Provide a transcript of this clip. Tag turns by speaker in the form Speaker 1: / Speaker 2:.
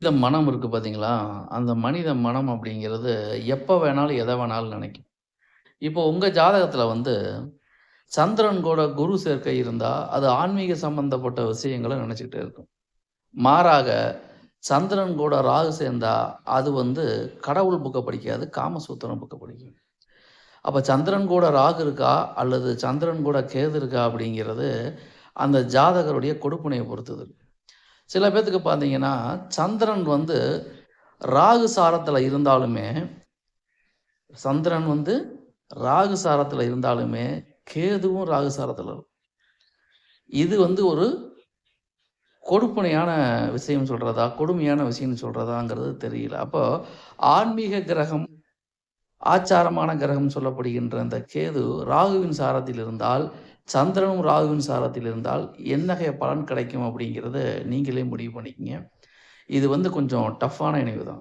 Speaker 1: இந்த மனம் இருக்கு பார்த்தீங்களா? அந்த மனித மனம் அப்படிங்கிறது எப்ப வேணாலும், எத வேணாலும் நெனைக்கும். இப்போ உங்க ஜாதகத்தில வந்து சந்திரன் கூட குரு சேர்க்கை இருந்தா, அது ஆன்மீக சம்பந்தப்பட்ட விஷயங்கள நெனச்சுக்கிட்டே இருக்கும். மாறாக சந்திரன் கூட ராகு சேர்ந்தா, அது வந்து கடவுள் புக்க படிக்காது, காமசூத்திரம் புக்க படிக்கும். அப்ப சந்திரன் கூட ராகு இருக்கா, அல்லது சந்திரன் கூட கேது இருக்கா அப்படிங்கிறது, அந்த ஜாதகருடைய கொடுப்பினைய பொறுத்தது. சில பேத்துக்கு பார்த்தீங்கன்னா, சந்திரன் வந்து ராகு சாரத்தில இருந்தாலுமே சந்திரன் வந்து ராகு சாரத்தில இருந்தாலுமே, கேதுவும் ராகு சாரத்தில இருக்கும். இது வந்து ஒரு கொடுப்பனையான விஷயம் சொல்றதா, கொடுமையான விஷயம்னு சொல்றதாங்கிறது தெரியல. அப்போ ஆன்மீக கிரகம், ஆச்சாரமான கிரகம் சொல்லப்படுகின்ற அந்த கேது ராகுவின் சாரத்தில் இருந்தால், சந்திரனும் ராகுவின் சாரத்தில் இருந்தால் என்னகைய பலன் கிடைக்கும் அப்படிங்கிறத நீங்களே முடிவு பண்ணிக்கங்க. இது வந்து கொஞ்சம் டஃப்பான இணைவு தான்.